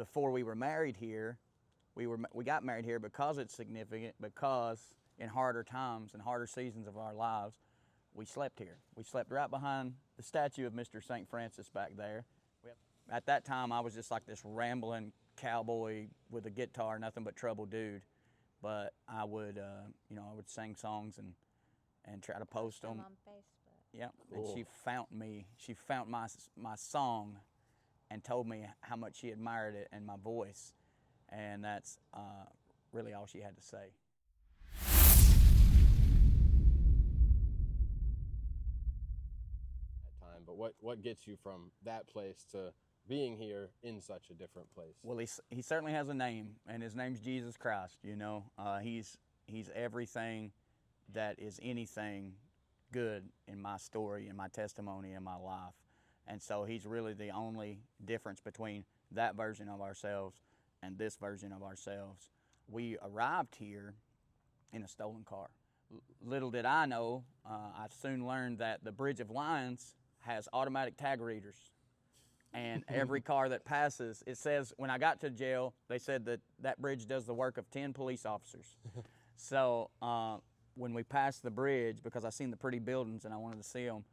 before we were married here, we got married here because it's significant, because in harder times and harder seasons of our lives, we slept here. We slept right behind the statue of Mr. St. Francis back there. At that time, I was just like this rambling cowboy with a guitar, nothing but trouble dude. But I would, I would sing songs and try to post them on Facebook. Yeah, Cool. and she found me. She found my song, and told me how much she admired it and my voice, and that's really all she had to say. That time, but what gets you from that place to being here in such a different place? Well, he certainly has a name, and his name's Jesus Christ. He's everything that is anything good in my story, in my testimony, in my life. And so he's really the only difference between that version of ourselves and this version of ourselves. We arrived here in a stolen car. Little did I know, I soon learned that the Bridge of Lions has automatic tag readers. And every car that passes, it says, when I got to jail, they said that bridge does the work of 10 police officers. So when we passed the bridge, because I seen the pretty buildings and I wanted to see them,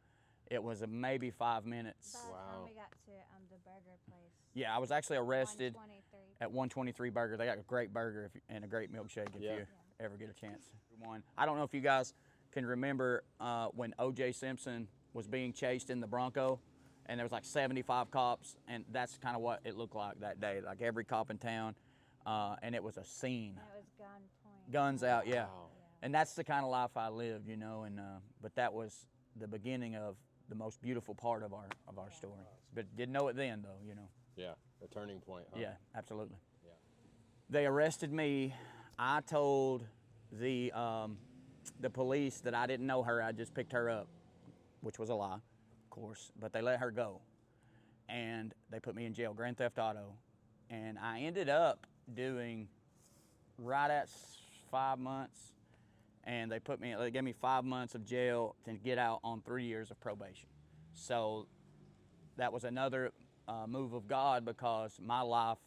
it was maybe 5 minutes. By the Wow. time we got to the burger place. Yeah, I was actually arrested 123. at 123 Burger. They got a great burger and a great milkshake if Yeah. you ever get a chance. I don't know if you guys can remember when O.J. Simpson was being chased in the Bronco, and there was like 75 cops, and that's kind of what it looked like that day. Like every cop in town, and it was a scene. And it was gun point. Guns out, yeah. Wow. And that's the kind of life I lived, but that was the beginning of the most beautiful part of our story. But didn't know it then, though, Yeah, a turning point, huh? Yeah, absolutely. Yeah. They arrested me. I told the police that I didn't know her. I just picked her up, which was a lie, of course. But they let her go, and they put me in jail, grand theft auto, and I ended up doing right at 5 months, and they gave me 5 months of jail to get out on 3 years of probation. So that was another move of God, because my life,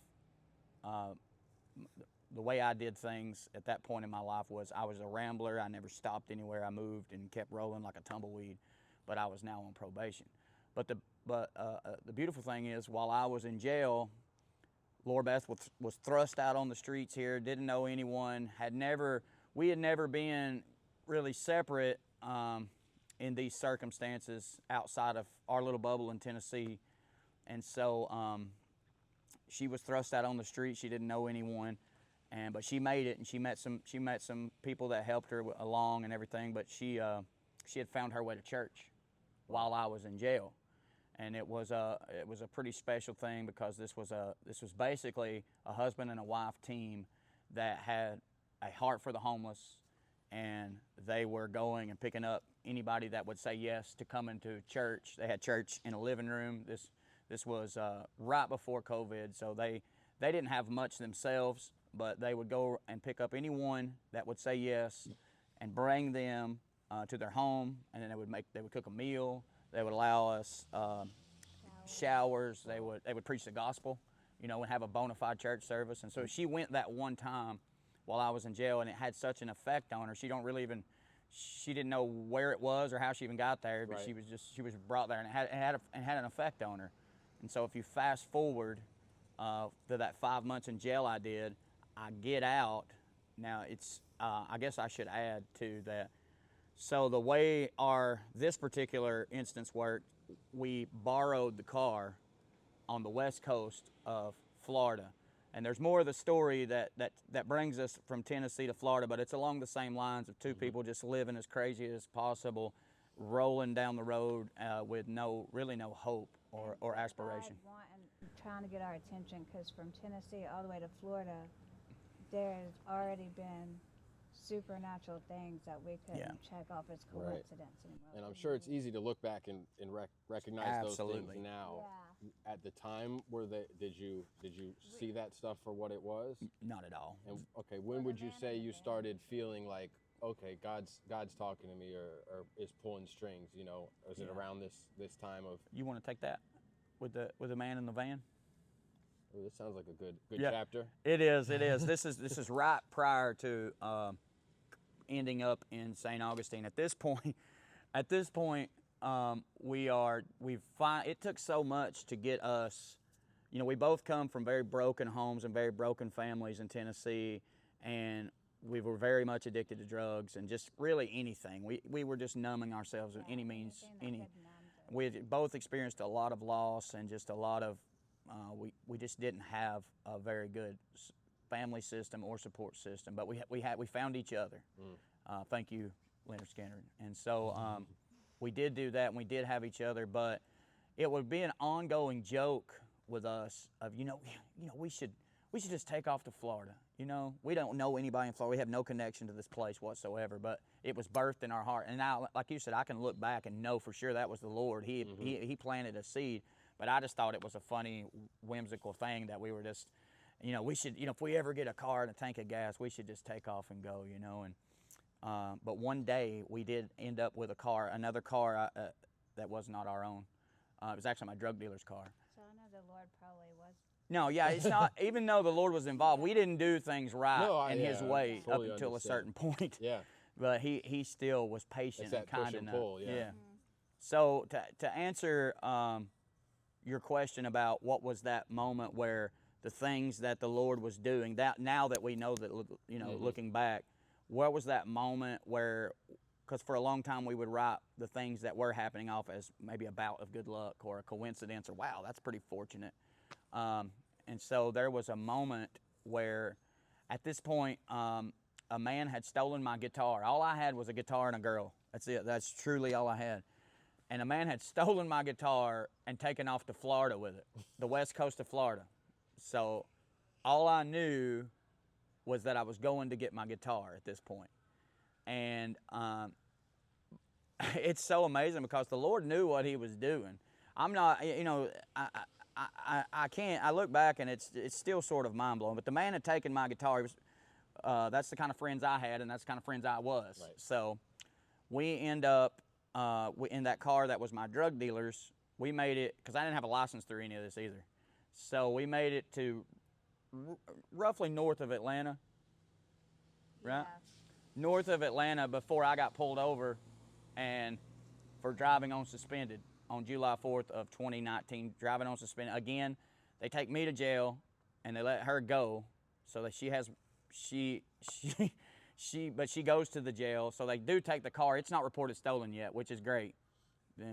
the way I did things at that point in my life was I was a rambler. I never stopped anywhere. I moved and kept rolling like a tumbleweed, but I was now on probation. But the beautiful thing is, while I was in jail, Laura Beth was thrust out on the streets here, didn't know anyone, we had never been really separate in these circumstances outside of our little bubble in Tennessee. And so she was thrust out on the street. She didn't know anyone, but she made it, and she met some people that helped her along and everything. But she had found her way to church while I was in jail, and it was a pretty special thing, because this was basically a husband and a wife team that had a heart for the homeless, and they were going and picking up anybody that would say yes to coming to church. They had church in a living room. This was right before COVID, so they didn't have much themselves, but they would go and pick up anyone that would say yes and bring them to their home, and then they would cook a meal. They would allow us showers. They would preach the gospel, and have a bona fide church service. And so she went that one time while I was in jail, and it had such an effect on her. She didn't know where it was or how she even got there, but Right. she was brought there, and it had an effect on her. And so if you fast forward to that 5 months in jail I did, I get out. Now it's I guess I should add to that. So the way this particular instance worked, we borrowed the car on the west coast of Florida. And there's more of the story that brings us from Tennessee to Florida, but it's along the same lines of two people just living as crazy as possible, rolling down the road with really no hope or aspiration. God trying to get our attention, because from Tennessee all the way to Florida, there's already been supernatural things that we couldn't check off as coincidence anymore. And I'm sure it's easy to look back and recognize those Absolutely. things now. Yeah. At the time, did you see that stuff for what it was? Not at all. And okay, when would you say you started feeling like, okay, God's talking to me, or is pulling strings? Is it around this time of? You want to take that with the man in the van? Ooh, this sounds like a good Yeah. chapter. It is. It is. This is right prior to ending up in St. Augustine. At this point, it took so much to get us. You know, we both come from very broken homes and very broken families in Tennessee, and we were very much addicted to drugs and just really anything. We were just numbing ourselves in any means. We had both experienced a lot of loss and just a lot of. We just didn't have a very good family system or support system, but we found each other. Thank you, Leonard Skinner. And so we did do that, and we did have each other, but it would be an ongoing joke with us of we should just take off to Florida. You know, we don't know anybody in Florida. We have no connection to this place whatsoever, but it was birthed in our heart. And now, like you said, I can look back and know for sure that was the Lord. He planted a seed. But I just thought it was a funny, whimsical thing that we were just, we should, if we ever get a car and a tank of gas, we should just take off and go, And but one day we did end up with another car that was not our own. It was actually my drug dealer's car. So I know the Lord probably was. No, yeah, it's not. Even though the Lord was involved, we didn't do things right in His way totally up until understand. a certain point. Yeah. But He still was patient It's and that push kind and enough. pull, yeah. So to answer your question about what was that moment where the things that the Lord was doing, that now that we know that, looking back, where was that moment where, because for a long time we would write the things that were happening off as maybe a bout of good luck or a coincidence or wow, that's pretty fortunate. And so there was a moment where at this point a man had stolen my guitar. All I had was a guitar and a girl. That's it. That's truly all I had. And a man had stolen my guitar and taken off to Florida with it, the west coast of Florida. So all I knew was that I was going to get my guitar at this point. And it's so amazing because the Lord knew what He was doing. I'm not, I can't, I look back and it's still sort of mind-blowing, but the man had taken my guitar. He was, that's the kind of friends I had and that's the kind of friends I was. Right. So we end up, in that car that was my drug dealer's, we made it, because I didn't have a license through any of this either. So we made it to roughly north of Atlanta, right? Yeah. North of Atlanta before I got pulled over and for driving on suspended on July 4th of 2019, driving on suspended. Again, they take me to jail and they let her go so that but she goes to the jail, so they do take the car. It's not reported stolen yet, which is great.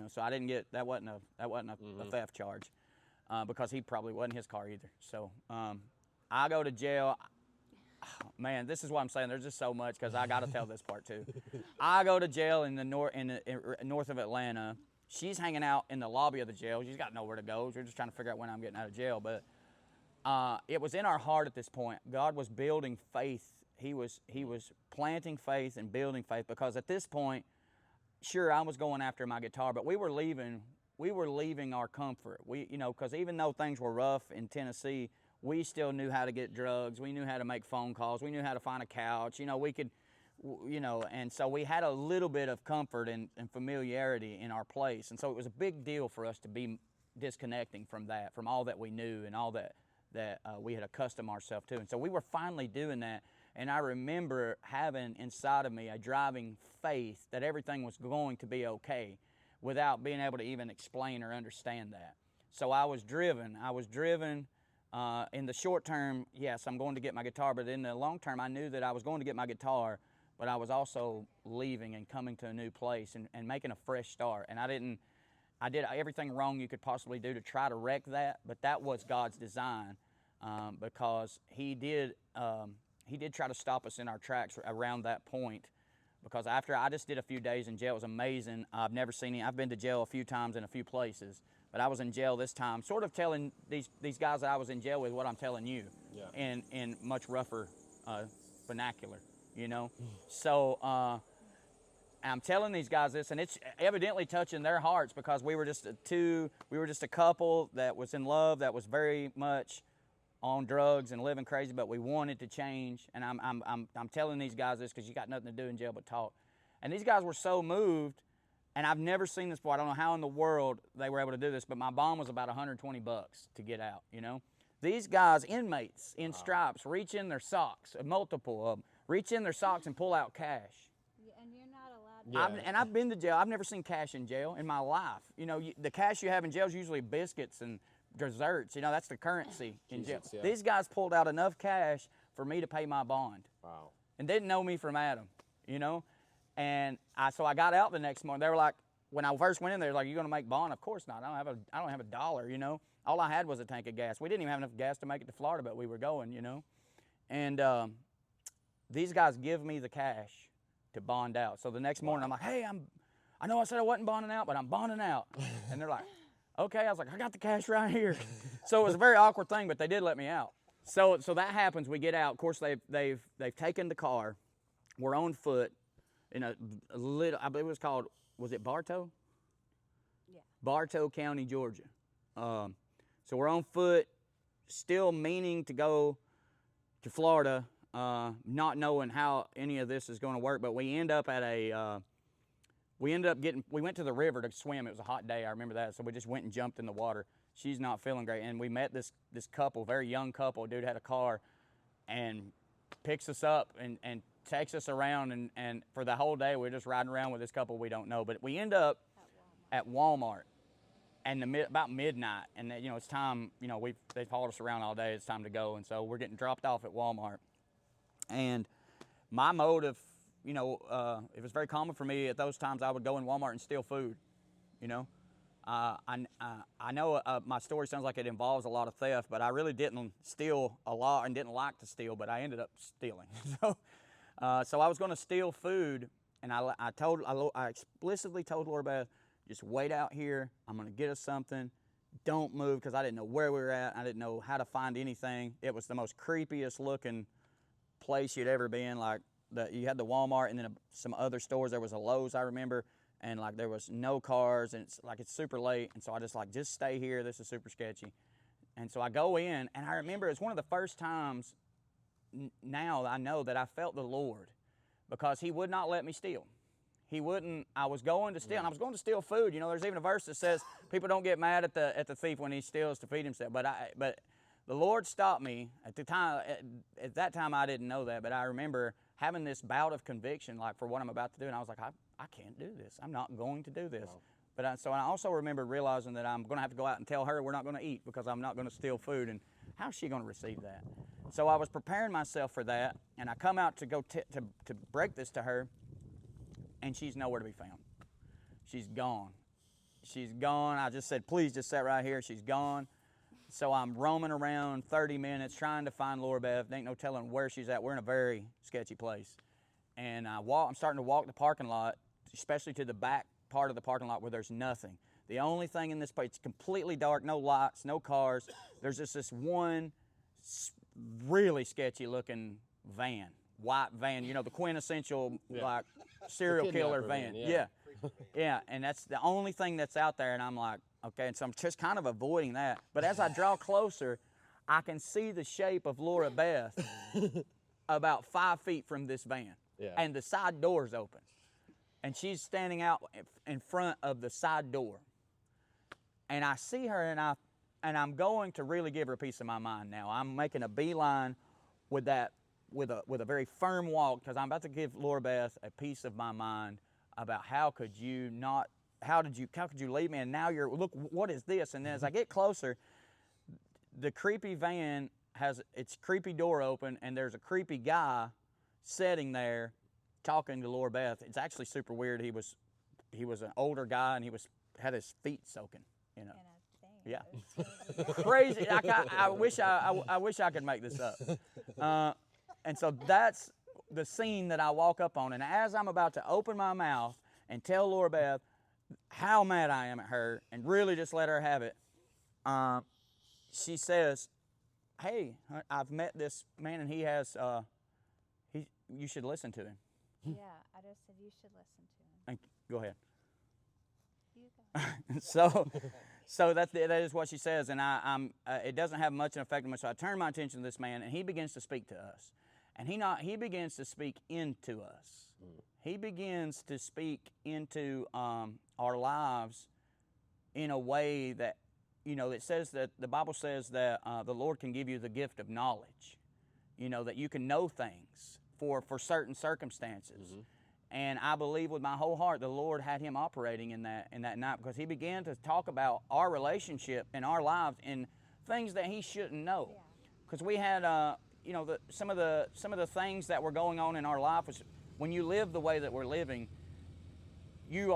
So I didn't get that wasn't a theft charge because he probably wasn't his car either. So I go to jail. Man, this is what I'm saying. There's just so much because I got to tell this part too. I go to jail in the north of Atlanta. She's hanging out in the lobby of the jail. She's got nowhere to go. We're just trying to figure out when I'm getting out of jail. But it was in our heart at this point. God was building faith. He was planting faith and building faith because at this point, sure, I was going after my guitar, but we were leaving our comfort. Because even though things were rough in Tennessee, we still knew how to get drugs. We knew how to make phone calls. We knew how to find a couch. We could, and so we had a little bit of comfort and familiarity in our place. And so it was a big deal for us to be disconnecting from that, from all that we knew and all that we had accustomed ourselves to. And so we were finally doing that. And I remember having inside of me a driving faith that everything was going to be okay without being able to even explain or understand that. So I was driven. In the short term, yes, I'm going to get my guitar, but in the long term, I knew that I was going to get my guitar, but I was also leaving and coming to a new place and making a fresh start. And I did everything wrong you could possibly do to try to wreck that, but that was God's design because He did try to stop us in our tracks around that point because after I just did a few days in jail. It was amazing. I've been to jail a few times in a few places, but I was in jail this time, sort of telling these guys that I was in jail with what I'm telling you in much rougher vernacular, So I'm telling these guys this, and it's evidently touching their hearts because we were just a couple that was in love, that was very much on drugs and living crazy, but we wanted to change. And I'm telling these guys this because you got nothing to do in jail but talk. And these guys were so moved, and I've never seen this before. I don't know how in the world they were able to do this, but my bond was about $120 to get out, These guys, inmates in stripes, reach in their socks, multiple of them, reach in their socks and pull out cash. And you're not allowed to. Yeah. I've been to jail. I've never seen cash in jail in my life. You know, the cash you have in jail is usually biscuits and desserts. You know, that's the currency in jail. Jesus, yeah. These guys pulled out enough cash for me to pay my bond. Wow. And didn't know me from Adam, you know? And so I got out the next morning. They were like, when I first went in there, like, you gonna make bond? Of course not. I don't have a dollar, you know? All I had was a tank of gas. We didn't even have enough gas to make it to Florida, but we were going, you know? And these guys give me the cash to bond out. So the next morning, I'm like, hey, I know I said I wasn't bonding out, but I'm bonding out. And they're like, okay. I was like, I got the cash right here. So it was a very awkward thing, but they did let me out. So that happens. We get out. Of course, they've taken the car. We're on foot in a little, I believe it was called, was it Bartow? Yeah. Bartow County, Georgia. So we're on foot, still meaning to go to Florida, not knowing how any of this is going to work. But we end up at we went to the river to swim. It was a hot day, I remember that. So we just went and jumped in the water. She's not feeling great. And we met this couple, very young couple. Dude had a car and picks us up and takes us around. And for the whole day, we're just riding around with this couple we don't know. But we end up at Walmart. And about midnight, and you know, it's time. You know, they've hauled us around all day. It's time to go, and so we're getting dropped off at Walmart. And my motive, you know, it was very common for me at those times. I would go in Walmart and steal food. You know, I know my story sounds like it involves a lot of theft, but I really didn't steal a lot and didn't like to steal, but I ended up stealing. So I was going to steal food, and I explicitly told Laura Beth, just wait out here. I'm going to get us something. Don't move, because I didn't know where we were at. I didn't know how to find anything. It was the most creepiest looking place you'd ever been. Like, you had the Walmart and then some other stores. There was a Lowe's, I remember, and like there was no cars, and it's super late. And so I just stay here. This is super sketchy. And so I go in, and I remember it's one of the first times now I know that I felt the Lord, because he would not let me steal. He wouldn't. I was going to steal, and I was going to steal food. You know, there's even a verse that says people don't get mad at the thief when he steals to feed himself. But the Lord stopped me at the time. At that time, I didn't know that, but I remember having this bout of conviction, like, for what I'm about to do, and I was like, I can't do this. I'm not going to do this. Wow. But so I also remember realizing that I'm going to have to go out and tell her we're not going to eat, because I'm not going to steal food, and how's she going to receive that? So I was preparing myself for that, and I come out to go to break this to her. And she's nowhere to be found. She's gone. She's gone. I just said, please just sit right here. She's gone. So I'm roaming around 30 minutes trying to find Laura Beth. There ain't no telling where she's at. We're in a very sketchy place. And I'm starting to walk the parking lot, especially to the back part of the parking lot where there's nothing. The only thing in this place, it's completely dark, no lights, no cars. There's just this one really sketchy looking van. White van, you know, the quintessential, like, serial killer van. Yeah, and that's the only thing that's out there, and I'm like, okay, and so I'm just kind of avoiding that. But as I draw closer, I can see the shape of Laura Beth about 5 feet from this van, and the side door's open, and she's standing out in front of the side door, and I see her, and I'm going to really give her a piece of my mind now. I'm making a beeline with that. With a very firm walk, because I'm about to give Laura Beth a piece of my mind about how could you leave me, and now look, what is this? And then as I get closer, the creepy van has its creepy door open, and there's a creepy guy sitting there talking to Laura Beth. It's actually super weird. He was an older guy, and had his feet soaking, you know. Yeah, crazy. I wish I could make this up. And so that's the scene that I walk up on. And as I'm about to open my mouth and tell Laura Beth how mad I am at her and really just let her have it, she says, hey, I've met this man, and he has, you should listen to him. Yeah, I just said you should listen to him. Go ahead. You go. So that is what she says, and it doesn't have much an effect on me. So I turn my attention to this man, and he begins to speak to us. And he begins to speak into us. He begins to speak into our lives in a way that, you know, it says that the Bible says that the Lord can give you the gift of knowledge, you know, that you can know things for certain circumstances. And I believe with my whole heart the Lord had him operating in that night, because he began to talk about our relationship and our lives in things that he shouldn't know. Because we had, you know, some of the things that were going on in our life was, when you live the way that we're living, you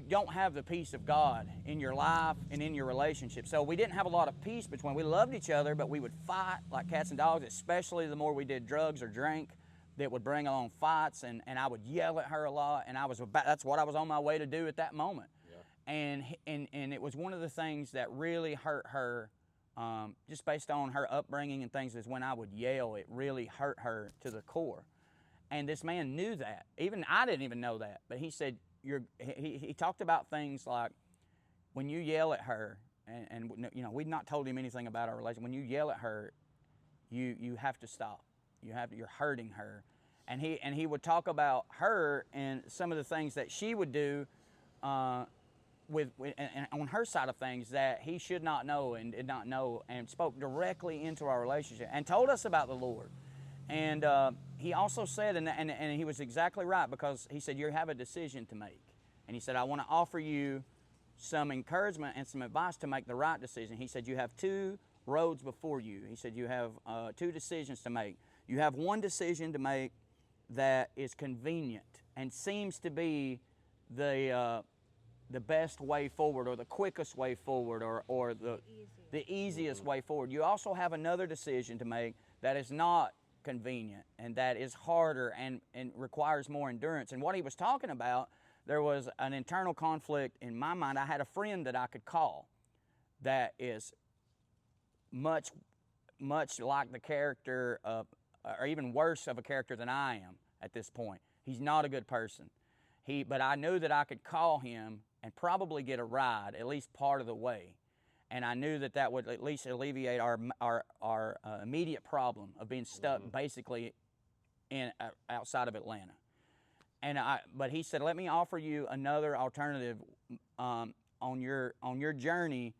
don't have the peace of God in your life and in your relationship. So we didn't have a lot of peace between. We loved each other, but we would fight like cats and dogs, especially the more we did drugs or drank. That would bring along fights, and I would yell at her a lot, and that's what I was on my way to do at that moment. And it was one of the things that really hurt her, just based on her upbringing and things, is when I would yell, it really hurt her to the core. And this man knew that. Even I didn't even know that, but he said, he talked about things like, when you yell at her, and you know, we'd not told him anything about our relationship. When you yell at her, you have to stop. You're hurting her. And he would talk about her and some of the things that she would do with and on her side of things that he should not know and did not know, and spoke directly into our relationship and told us about the Lord. And he also said, and he was exactly right, because he said, you have a decision to make. And he said, I want to offer you some encouragement and some advice to make the right decision. He said, you have two roads before you. He said, you have two decisions to make. You have one decision to make that is convenient and seems to be the best way forward, or the quickest way forward, or the easiest way forward. You also have another decision to make that is not convenient and that is harder and requires more endurance. And what he was talking about, there was an internal conflict in my mind. I had a friend that I could call that is much like the character of, or even worse of a character than I am at this point. He's not a good person. But I knew that I could call him and probably get a ride, at least part of the way. And I knew that would at least alleviate our immediate problem of being stuck basically outside of Atlanta. But he said, let me offer you another alternative on your journey.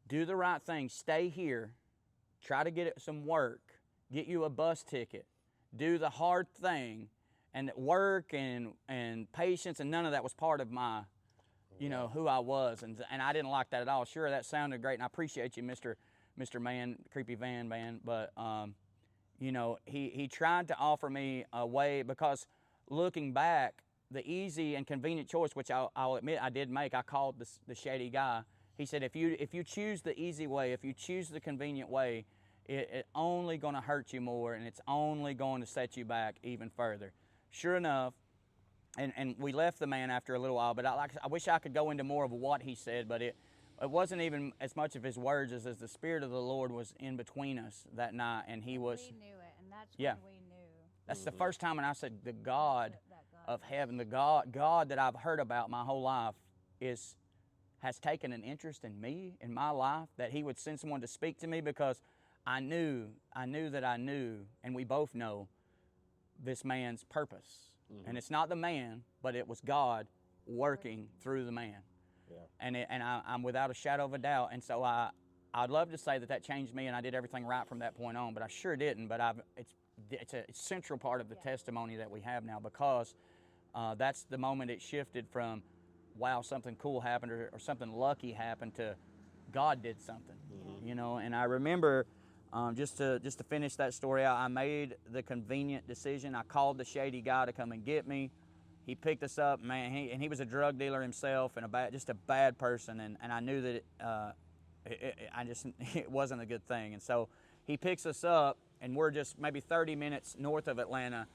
Do the right thing. Stay here. Try to get some work. Get you a bus ticket, do the hard thing, and work and patience, and none of that was part of my, you know, who I was, and I didn't like that at all. Sure, that sounded great, and I appreciate you, Mr. Man, Creepy Van Man, but you know, he tried to offer me a way, because looking back, the easy and convenient choice, which I'll admit I did make, I called the shady guy. He said, if you choose the easy way, if you choose the convenient way, it's only going to hurt you more, and it's only going to set you back even further. Sure enough, and we left the man after a little while, but I wish I could go into more of what he said, but it wasn't even as much of his words as the Spirit of the Lord was in between us that night, and he was... We knew it, and that's when we knew. That's the first time when I said the God of heaven, the God that I've heard about my whole life has taken an interest in me, in my life, that he would send someone to speak to me, because I knew that I knew, and we both know, this man's purpose. And it's not the man, but it was God working through the man. And I'm without a shadow of a doubt. And so I'd love to say that changed me, and I did everything right from that point on, but I sure didn't. But it's a central part of the testimony that we have now, because that's the moment it shifted from, wow, something cool happened, or something lucky happened, to God did something. You know, and I remember... just to finish that story out, I made the convenient decision. I called the shady guy to come and get me. He picked us up, man. He was a drug dealer himself, and just a bad person. And I knew that it wasn't a good thing. And so he picks us up, and we're just maybe 30 minutes north of Atlanta.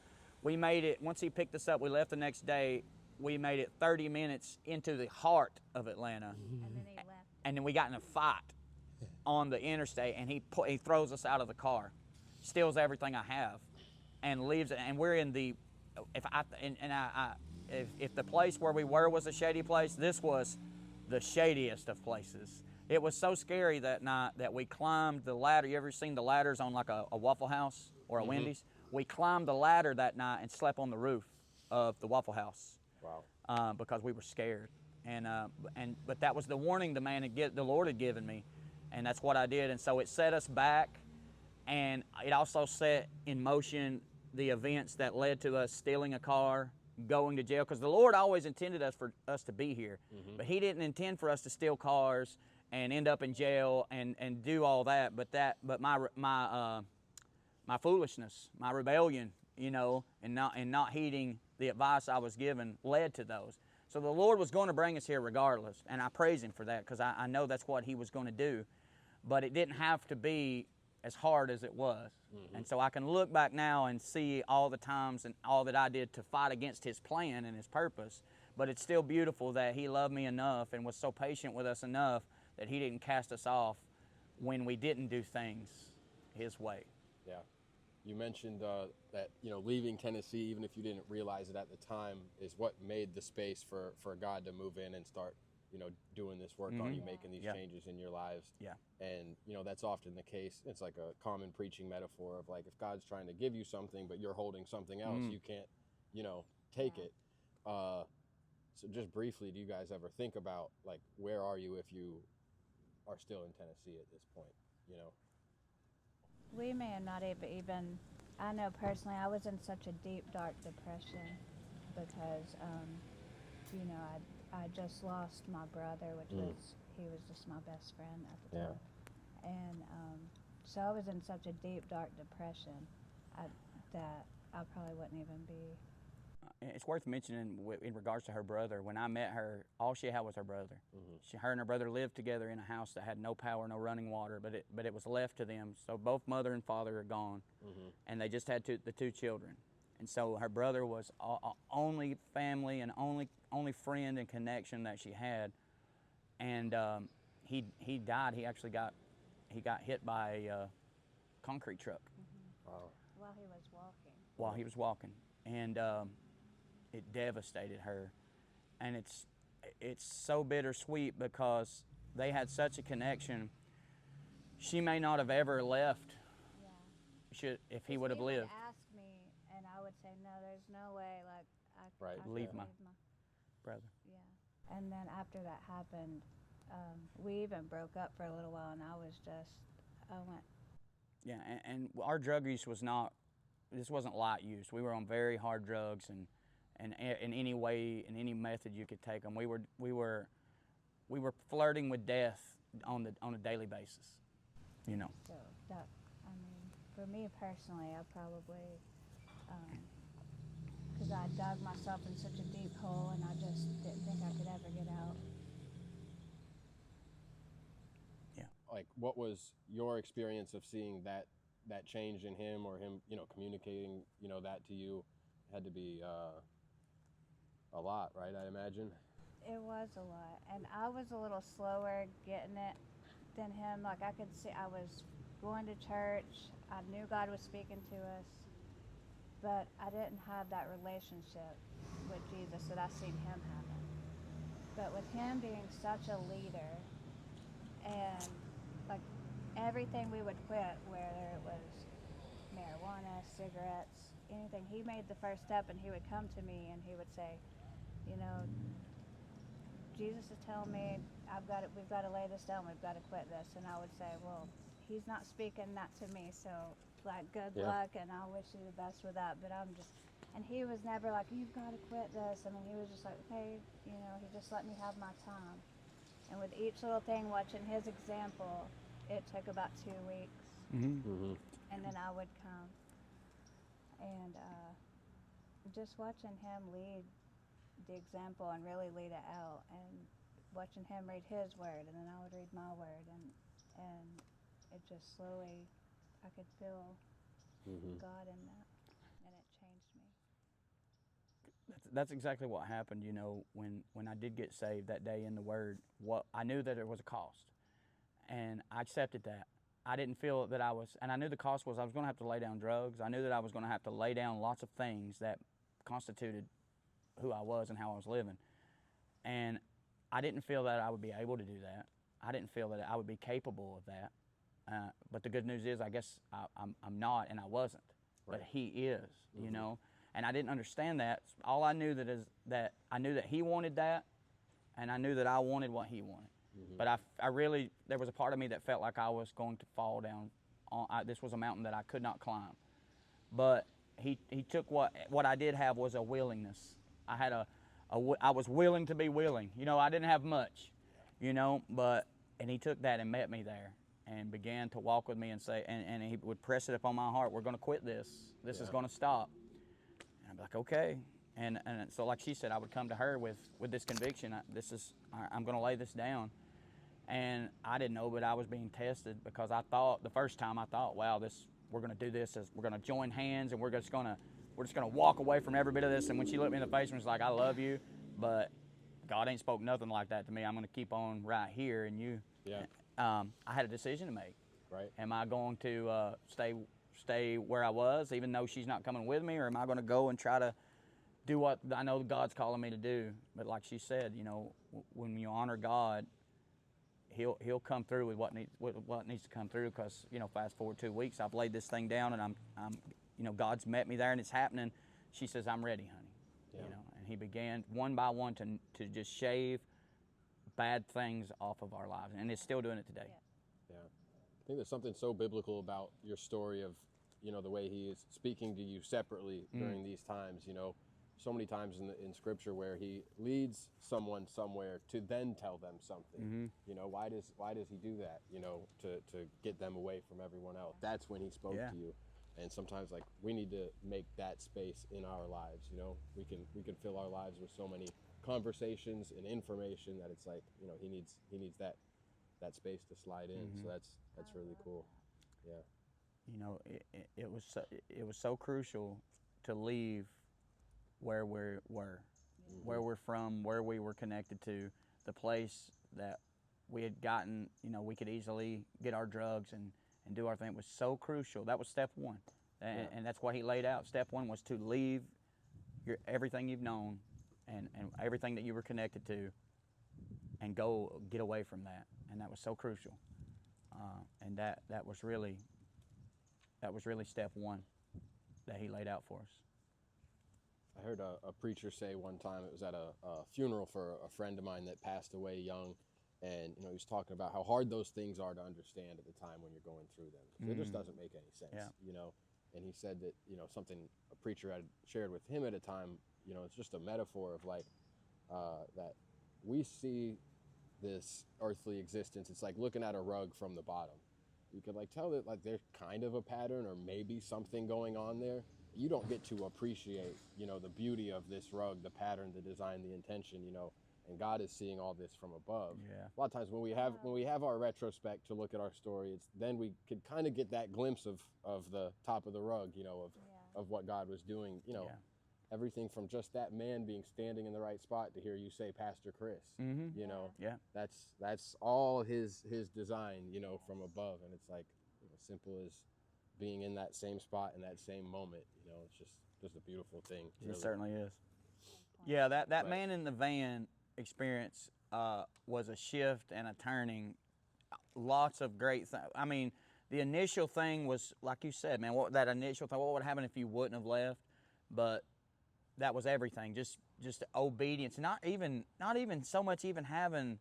We made it. Once he picked us up, we left the next day. We made it 30 minutes into the heart of Atlanta, And then he left. and then we got in a fight on the interstate, and he throws us out of the car, steals everything I have, and leaves it. And we're in the, if the place where we were was a shady place, this was the shadiest of places. It was so scary that night that we climbed the ladder. You ever seen the ladders on like a Waffle House or a Wendy's? We climbed the ladder that night and slept on the roof of the Waffle House. Wow. Because we were scared. But that was the warning the Lord had given me, and that's what I did. And so it set us back, and it also set in motion the events that led to us stealing a car, going to jail, because the Lord always intended for us to be here, but He didn't intend for us to steal cars and end up in jail and do all that. But my foolishness, my rebellion, and not heeding the advice I was given led to those. So the Lord was going to bring us here regardless, and I praise Him for that, because I know that's what He was going to do. But it didn't have to be as hard as it was. And so I can look back now and see all the times and all that I did to fight against His plan and His purpose. But it's still beautiful that He loved me enough and was so patient with us enough that He didn't cast us off when we didn't do things His way. Yeah. You mentioned that, leaving Tennessee, even if you didn't realize it at the time, is what made the space for God to move in and start, doing this work on you, making these changes in your lives. Yeah. And, that's often the case. It's like a common preaching metaphor of like, if God's trying to give you something, but you're holding something else, you can't, take it. So just briefly, do you guys ever think about, like, where are you if you are still in Tennessee at this point, We may have not even, I know personally, I was in such a deep, dark depression because, I just lost my brother, he was just my best friend at the time. And so I was in such a deep, dark depression that I probably wouldn't even be. It's worth mentioning in regards to her brother. When I met her, all she had was her brother. Her and her brother lived together in a house that had no power, no running water, but it was left to them. So both mother and father are gone, and they just had the two children. And so her brother was only family and only friend and connection that she had. And he died. He actually got hit by a concrete truck. Wow. While he was walking. While he was walking, and it devastated her. And it's so bittersweet because they had such a connection. She may not have ever left. If he would have lived. He would ask me, and I would say, no, there's no way. Like I could leave my brother. Yeah. And then after that happened, we even broke up for a little while, and I went. Yeah, and our drug use this wasn't light use. We were on very hard drugs, and in any way, in any method you could take them. We were flirting with death on a daily basis, So that, for me personally, I probably, because I dug myself in such a deep hole, and I just didn't think I could ever get out. Yeah. Like, what was your experience of seeing that change in him, or him, communicating, that to you? Had to be a lot, right? I imagine. It was a lot, and I was a little slower getting it than him. Like, I could see I was going to church. I knew God was speaking to us, but I didn't have that relationship with Jesus that I seen him having. But with him being such a leader, and like everything we would quit, whether it was marijuana, cigarettes, anything, he made the first step, and he would come to me and he would say, Jesus is telling me we've got to lay this down, we've got to quit this. And I would say, well, he's not speaking that to me, so like good luck, and I wish you the best with that. But and he was never like, you've got to quit this. I mean, he was just like, okay, he just let me have my time. And with each little thing, watching his example, it took about 2 weeks. And then I would come. And just watching him lead the example and really lead it out, and watching him read his word, and then I would read my word, and it just slowly, I could feel God in that, and it changed me. That's exactly what happened. When I did get saved that day in the Word, I knew that there was a cost, and I accepted that. I didn't feel that and I knew the cost was I was going to have to lay down drugs. I knew that I was going to have to lay down lots of things that constituted who I was and how I was living. And I didn't feel that I would be able to do that. I didn't feel that I would be capable of that. But the good news is, I guess I'm not, and I wasn't. Right. But He is, And I didn't understand that. All I knew that I knew that He wanted that, and I knew that I wanted what he wanted. But I really, there was a part of me that felt like I was going to fall down. This was a mountain that I could not climb. But he took what I did have was a willingness. I had I was willing to be willing. You know, I didn't have much, you know, and he took that and met me there and began to walk with me and say, and he would press it upon my heart, we're going to quit this. This is going to stop. And I'd be like, okay. And so like she said, I would come to her with this conviction. I'm going to lay this down. And I didn't know, but I was being tested because the first time I thought, wow, we're going to do this as we're going to join hands and we're just going to walk away from every bit of this. And when she looked me in the face and was like, I love you, but God ain't spoke nothing like that to me. I'm going to keep on right here. And I had a decision to make. Right. Am I going to stay where I was, even though she's not coming with me, or am I going to go and try to do what I know God's calling me to do? But like she said, you know, when you honor God, He'll come through with what needs to come through. Because, you know, fast forward 2 weeks, I've laid this thing down, and I'm you know, God's met me there, and it's happening. She says, I'm ready, honey. Yeah. You know, and He began one by one to just shave bad things off of our lives, and it's still doing it today. Yeah. I think there's something so biblical about your story of, you know, the way He is speaking to you separately during these times. You know, so many times in Scripture where He leads someone somewhere to then tell them something. You know, why does He do that? You know, to get them away from everyone else. That's when He spoke to you. And sometimes, like, we need to make that space in our lives. You know, we can fill our lives with so many conversations and information that it's like, you know, he needs that space to slide in. So that's really cool. Yeah. You know, it was so crucial to leave where we were, where we're from, where we were connected to, the place that we had gotten. You know, we could easily get our drugs and do our thing. It was so crucial. That was step one, and that's what He laid out. Step one was to leave everything you've known and everything that you were connected to, and go get away from that. And that was so crucial. And that was really step one that He laid out for us. I heard a preacher say one time, it was at a funeral for a friend of mine that passed away young. And, you know, he was talking about how hard those things are to understand at the time when you're going through them. It just doesn't make any sense, you know. And he said that, you know, something a preacher had shared with him at a time, you know, it's just a metaphor of like that we see this earthly existence. It's like looking at a rug from the bottom. You could like tell that like there's kind of a pattern or maybe something going on there. You don't get to appreciate, you know, the beauty of this rug, the pattern, the design, the intention, you know. And God is seeing all this from above. Yeah. A lot of times when we have our retrospect to look at our story, it's then we could kind of get that glimpse of the top of the rug, you know, of what God was doing, you know. Everything from just that man being standing in the right spot to hear you say Pastor Chris, you know. That's all his design, you know, from above. And it's like, you know, simple as being in that same spot in that same moment, you know. It's just a beautiful thing. It certainly is. Yeah, that man in the van experience was a shift and a turning. Lots of great things. I mean, the initial thing was, like you said, man, what would happen if you wouldn't have left? But that was everything. Just obedience. Not even so much even having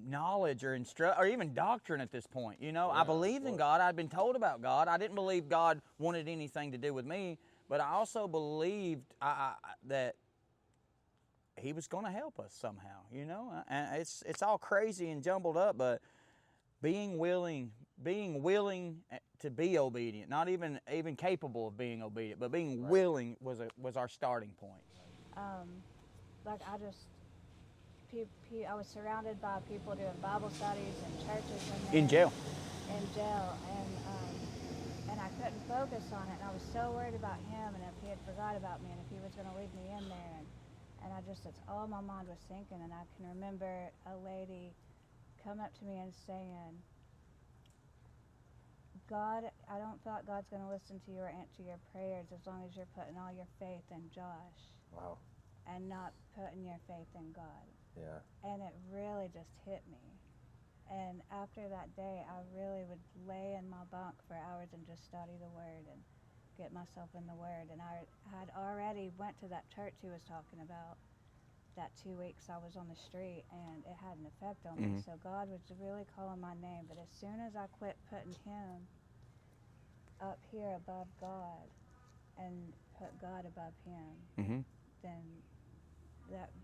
knowledge or or even doctrine at this point. You know, I believed in God. I'd been told about God. I didn't believe God wanted anything to do with me, but I also believed that He was going to help us somehow, you know. And it's all crazy and jumbled up, but being willing to be obedient, not even capable of being obedient, but being willing was our starting point. Like I was surrounded by people doing Bible studies and churches In jail. and I couldn't focus on it. And I was so worried about him, and if he had forgot about me, and if he was going to leave me in there, and that's all my mind was thinking. And I can remember a lady come up to me and saying, God, I don't feel like God's going to listen to you or answer your prayers as long as you're putting all your faith in Josh. Wow. And not putting your faith in God. Yeah. And it really just hit me. And after that day, I really would lay in my bunk for hours and just study the Word and get myself in the Word. And I had already went to that church he was talking about that 2 weeks I was on the street, and it had an effect on me. So God was really calling my name. But as soon as I quit putting him up here above God and put God above him, then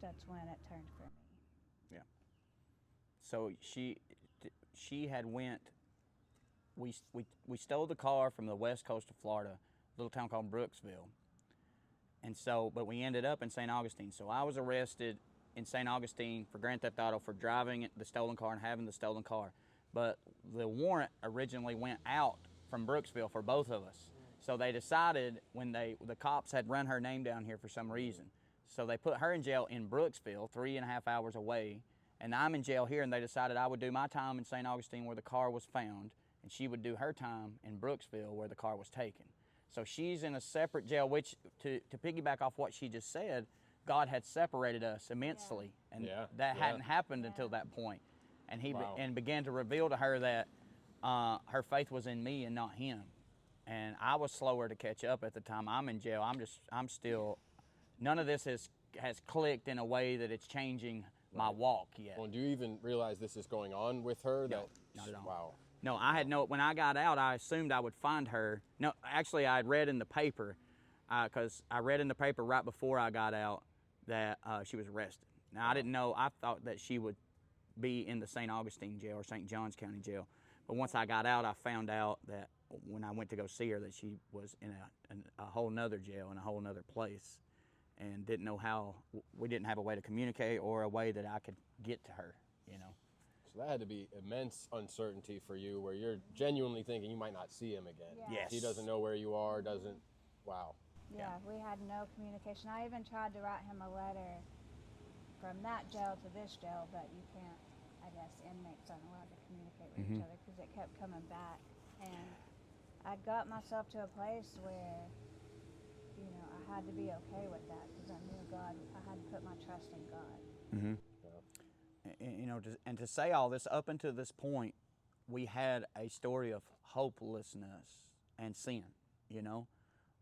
that's when it turned for me. So she had went. We stole the car from the west coast of Florida, a little town called Brooksville. And so, but we ended up in St. Augustine. So I was arrested in St. Augustine for grand theft auto for driving the stolen car and having the stolen car. But the warrant originally went out from Brooksville for both of us. So they decided when the cops had run her name down here for some reason. So they put her in jail in Brooksville, 3.5 hours away, and I'm in jail here, and they decided I would do my time in St. Augustine where the car was found, and she would do her time in Brooksville where the car was taken. So she's in a separate jail, which, to piggyback off what she just said, God had separated us immensely, and that hadn't happened until that point. And he and began to reveal to her that her faith was in me and not him. And I was slower to catch up at the time. I'm in jail. I'm still, none of this has clicked in a way that it's changing my walk yet. Well, do you even realize this is going on with her? No, not at all. Wow. No, I had when I got out, I assumed I would find her. No, actually, I had read in the paper, because I read in the paper right before I got out that she was arrested. Now, I didn't know, I thought that she would be in the St. Augustine jail or St. Johns County jail. But once I got out, I found out that when I went to go see her that she was in a whole nother jail in a whole nother place, and didn't know how, we didn't have a way to communicate or a way that I could get to her, you know. So that had to be immense uncertainty for you, where you're genuinely thinking you might not see him again. Yeah. Yes. He doesn't know where you are, doesn't, wow. Yeah, we had no communication. I even tried to write him a letter from that jail to this jail, but you can't, I guess inmates aren't allowed to communicate with each other because it kept coming back. And I got myself to a place where, you know, I had to be okay with that because I knew God, I had to put my trust in God. You know, and to say all this, up until this point, we had a story of hopelessness and sin, you know.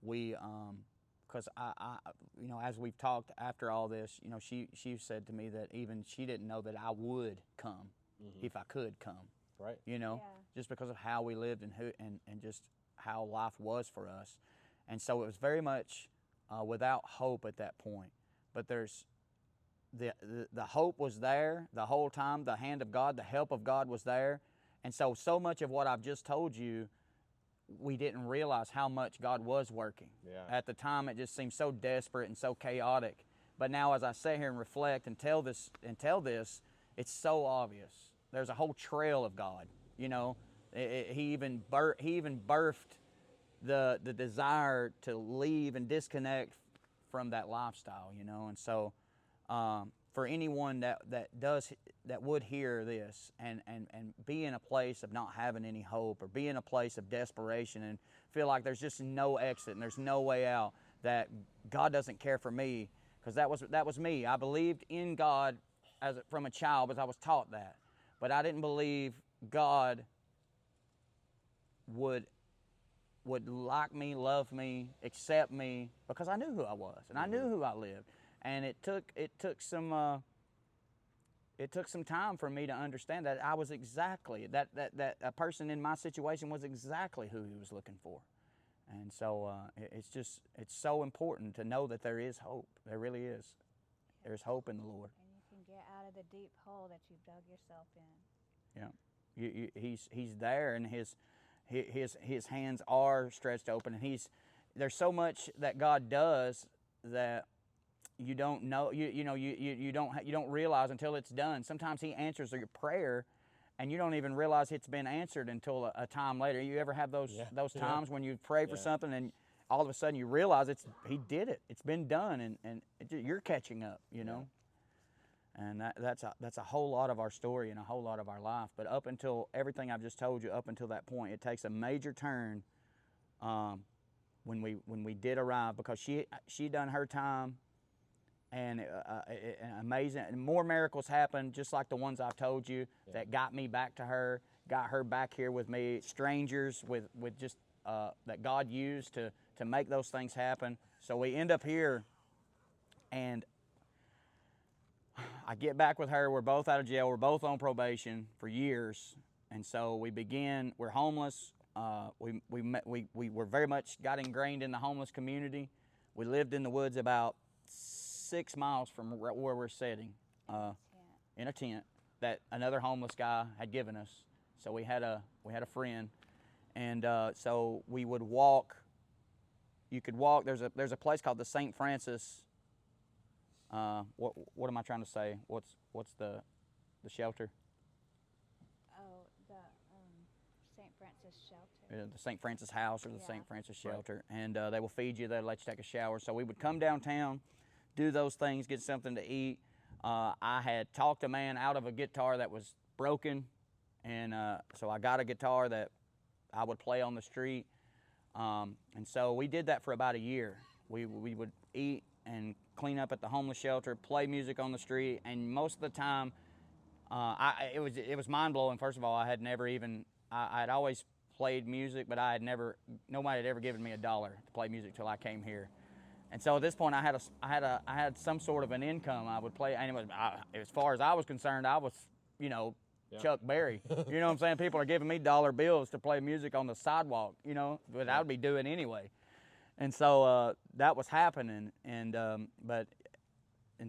We, because I, you know, as we've talked after all this, you know, she said to me that even she didn't know that I would come if I could come. Right. You know, Yeah. just because of how we lived and just how life was for us. And so it was very much without hope at that point. But there's the hope was there the whole time. The hand of God, the help of God was there. And so much of what I've just told you, we didn't realize how much God was working. Yeah. At the time, it just seemed so desperate and so chaotic. But now, as I sit here and reflect and tell this, it's so obvious. There's a whole trail of God. You know, he even birthed the desire to leave and disconnect from that lifestyle. You know, and so for anyone that would hear this and be in a place of not having any hope, or be in a place of desperation and feel like there's just no exit and there's no way out, that God doesn't care for me, because that was me. I believed in God from a child, because I was taught that, but I didn't believe God would like me, love me, accept me, because I knew who I was and I knew who I lived. And it took some time for me to understand that I was exactly that a person in my situation was exactly who he was looking for. And so it's so important to know that there is hope. There really is. There's hope in the Lord. And you can get out of the deep hole that you've dug yourself in. Yeah, he's there, and his hands are stretched open, and there's so much that God does that you don't know, you don't realize until it's done. Sometimes he answers your prayer and you don't even realize it's been answered until a time later. You ever have those times when you pray for something and all of a sudden you realize he did it. It's been done, and you're catching up, you know. And that's a whole lot of our story and a whole lot of our life. But up until everything I've just told you, up until that point, it takes a major turn when we did arrive, because she done her time. And amazing, and more miracles happened, just like the ones I've told you, that got me back to her, got her back here with me. Strangers with just that God used to make those things happen. So we end up here, and I get back with her. We're both out of jail. We're both on probation for years, and so we're homeless. We were very much got ingrained in the homeless community. We lived in the woods about 6 miles from where we're sitting, in a tent that another homeless guy had given us. So we had a friend, and so we would walk. You could walk. There's a place called the St. Francis. What am I trying to say? What's the shelter? Oh, the St. Francis shelter. The St. Francis house or the Yeah. St. Francis shelter, and they will feed you. They'll let you take a shower. So we would come downtown, do those things, get something to eat. I had talked a man out of a guitar that was broken, and so I got a guitar that I would play on the street. And so we did that for about a year. We would eat and clean up at the homeless shelter, play music on the street, and most of the time, it was mind blowing. First of all, I had always played music, but nobody had ever given me $1 to play music till I came here. And so at this point, I had some sort of an income. I would play, and it was, as far as I was concerned, I was, Chuck Berry. You know what I'm saying? People are giving me $1 bills to play music on the sidewalk, but I would be doing anyway. And so that was happening, and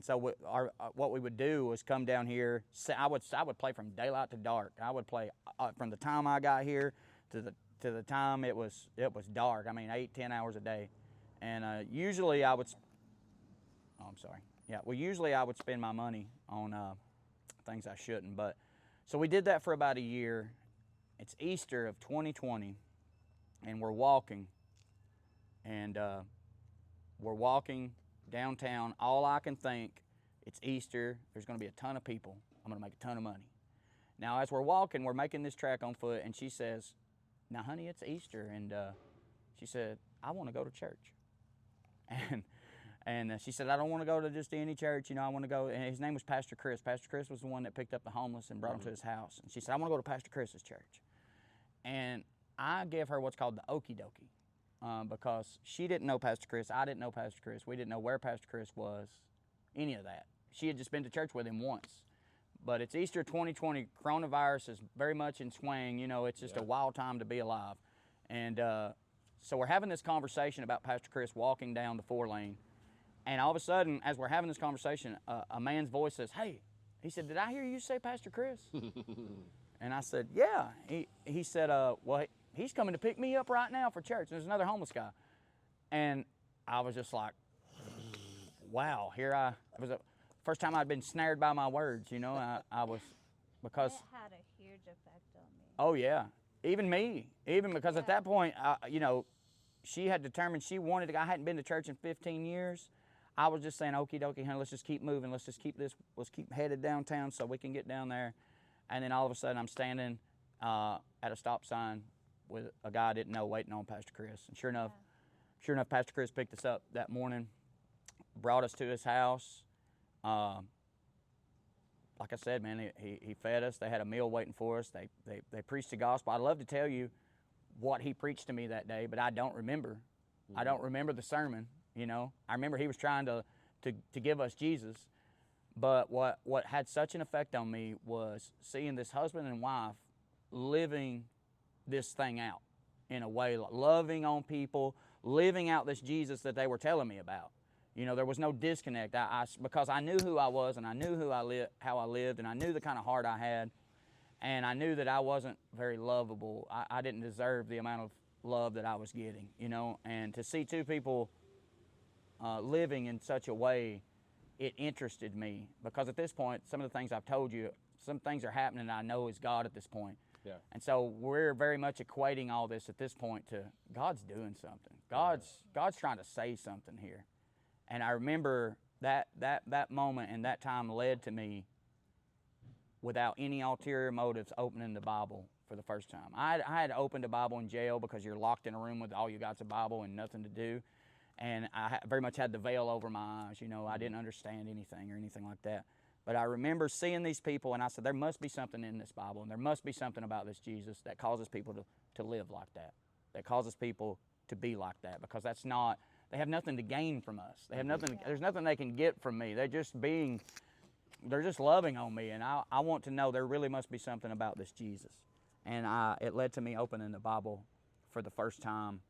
so what we would do was come down here. I would play from daylight to dark. I would play from the time I got here to the time it was dark. I mean, 8-10 hours a day, and usually I would. Oh, I'm sorry. Yeah, well, usually I would spend my money on things I shouldn't. But so we did that for about a year. It's Easter of 2020, and we're walking. And we're walking downtown. All I can think, it's Easter. There's going to be a ton of people. I'm going to make a ton of money. Now, as we're walking, we're making this track on foot, and she says, "Now, honey, it's Easter." And she said, "I want to go to church." And she said, "I don't want to go to just any church. I want to go." And his name was Pastor Chris. Pastor Chris was the one that picked up the homeless and brought them to his house. And she said, "I want to go to Pastor Chris's church." And I gave her what's called the okie dokie. Because she didn't know Pastor Chris, I didn't know Pastor Chris, we didn't know where Pastor Chris was, any of that. She had just been to church with him once. But it's Easter 2020, coronavirus is very much in swing, it's just a wild time to be alive. And so we're having this conversation about Pastor Chris walking down the 4-lane, and all of a sudden, as we're having this conversation, a man's voice says, "Hey," he said, "Did I hear you say Pastor Chris?" And I said, "Yeah." He said, "Well, he's coming to pick me up right now for church." There's another homeless guy. And I was just like, wow, it was the first time I'd been snared by my words, I was, because. It had a huge effect on me. Oh yeah, even me, because at that point, she had determined she wanted to, I hadn't been to church in 15 years. I was just saying, okie dokie, honey, let's just keep moving. Let's keep headed downtown so we can get down there. And then all of a sudden I'm standing at a stop sign with a guy I didn't know waiting on Pastor Chris. And sure enough, Pastor Chris picked us up that morning, brought us to his house. Like I said, man, he fed us. They had a meal waiting for us. They preached the gospel. I'd love to tell you what he preached to me that day, but I don't remember. I don't remember the sermon, I remember he was trying to give us Jesus. But what had such an effect on me was seeing this husband and wife living this thing out in a way, loving on people, living out this Jesus that they were telling me about. There was no disconnect. Because I knew who I was, and I knew how I lived, and I knew the kind of heart I had, and I knew that I wasn't very lovable. I didn't deserve the amount of love that I was getting, and to see two people living in such a way, it interested me, because at this point, some of the things I've told you, some things are happening that I know is God at this point. Yeah. And so we're very much equating all this at this point to God's doing something. God's trying to say something here. And I remember that moment and that time led to me, without any ulterior motives, opening the Bible for the first time. I had opened a Bible in jail because you're locked in a room with all you got's a Bible and nothing to do. And I very much had the veil over my eyes. I didn't understand anything or anything like that. But I remember seeing these people, and I said, there must be something in this Bible, and there must be something about this Jesus that causes people to live like that causes people to be like that, because they have nothing to gain from us. They have nothing. There's nothing they can get from me. They're just being they're just loving on me, and I want to know there really must be something about this Jesus. And it led to me opening the Bible for the first time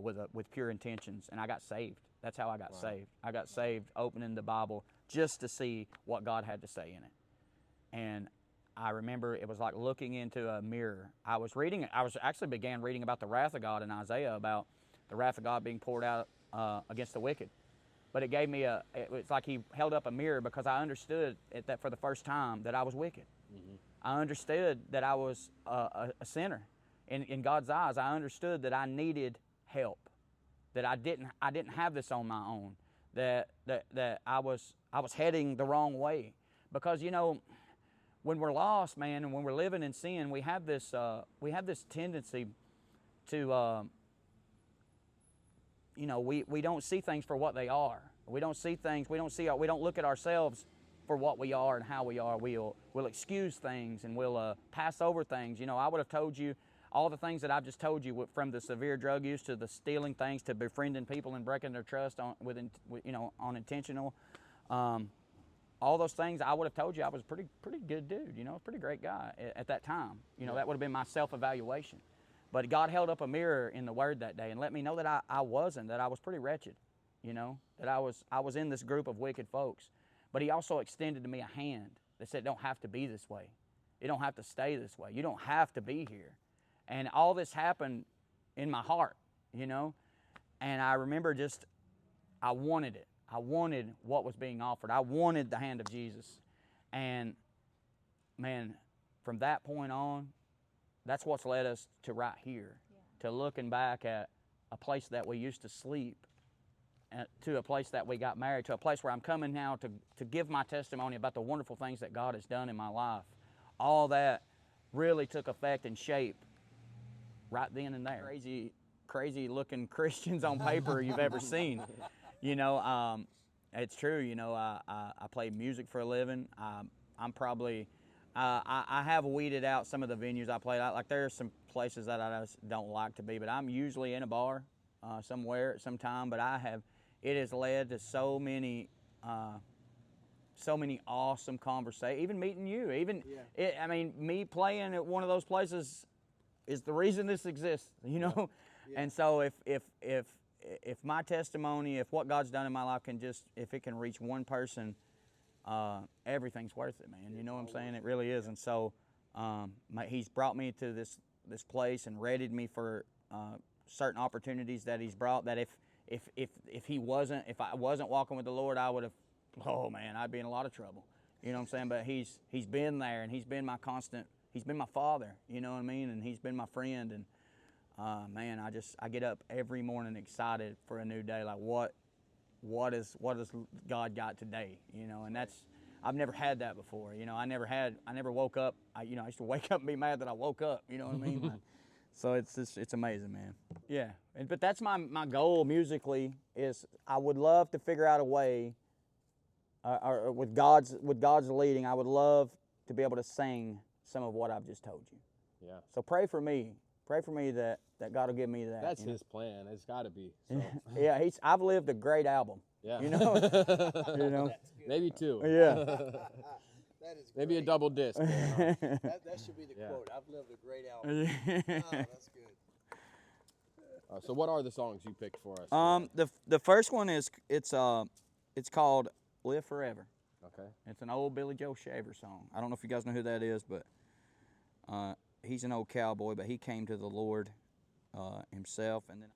with pure intentions, and I got saved. That's how I got saved. I got saved opening the Bible just to see what God had to say in it. And I remember it was like looking into a mirror. I actually began reading about the wrath of God in Isaiah, about the wrath of God being poured out against the wicked. But it gave me it's like he held up a mirror, because I understood that for the first time that I was wicked. Mm-hmm. I understood that I was a sinner. In God's eyes, I understood that I needed help, that I didn't have this on my own, that I was heading the wrong way. Because, you know, when we're lost, man, and when we're living in sin, we have this tendency to you know, we don't see things for what they are. We don't look at ourselves for what we are and how we are. We'll excuse things, and we'll pass over things. You know, I would have told you all the things that I've just told you, from the severe drug use to the stealing things to befriending people and breaking their trust on intentional. All those things, I would have told you I was a pretty good dude, you know, a pretty great guy at that time. You know, that would have been my self-evaluation. But God held up a mirror in the Word that day and let me know that I wasn't, that I was pretty wretched, you know, that I was in this group of wicked folks. But He also extended to me a hand that said, it don't have to be this way. It don't have to stay this way. You don't have to be here. And all this happened in my heart, you know. And I remember I wanted it. I wanted what was being offered. I wanted the hand of Jesus. And, man, from that point on, that's what's led us to right here, to looking back at a place that we used to sleep, to a place that we got married, to a place where I'm coming now to give my testimony about the wonderful things that God has done in my life. All that really took effect and shape right then and there. Crazy looking Christians on paper you've ever seen. You know, it's true. You know, I play music for a living. I'm probably, I have weeded out some of the venues I played at. Like, there are some places that I just don't like to be, but I'm usually in a bar somewhere at some time. But it has led to so many awesome conversations. Even meeting you, I mean, me playing at one of those places is the reason this exists. You know, and so if my testimony, if what God's done in my life if it can reach one person, everything's worth it, man. You know what I'm saying? It really is. And so He's brought me to this place and readied me for certain opportunities that He's brought, that if I wasn't walking with the Lord, I would have, oh man, I'd be in a lot of trouble. You know what I'm saying? But He's been there, and He's been my constant, He's been my father, you know what I mean? And He's been my friend. And man, I get up every morning excited for a new day. Like, what has God got today? You know, and I've never had that before. You know, I never woke up. I used to wake up and be mad that I woke up. You know what I mean? Like, so it's amazing, man. Yeah, but that's my goal musically, is I would love to figure out a way, or with God's leading, I would love to be able to sing some of what I've just told you. Yeah. So pray for me. Pray for me that God will give me that. That's His plan. It's got to be. So. Yeah, I've lived a great album. Yeah. You know. You know. Maybe two. Yeah. That is Maybe a great. double disc. That should be the quote. I've lived a great album. Oh, that's good. So what are the songs you picked for us? The first one is it's called "Live Forever." Okay. It's an old Billy Joe Shaver song. I don't know if you guys know who that is, but he's an old cowboy, but he came to the Lord himself, and then.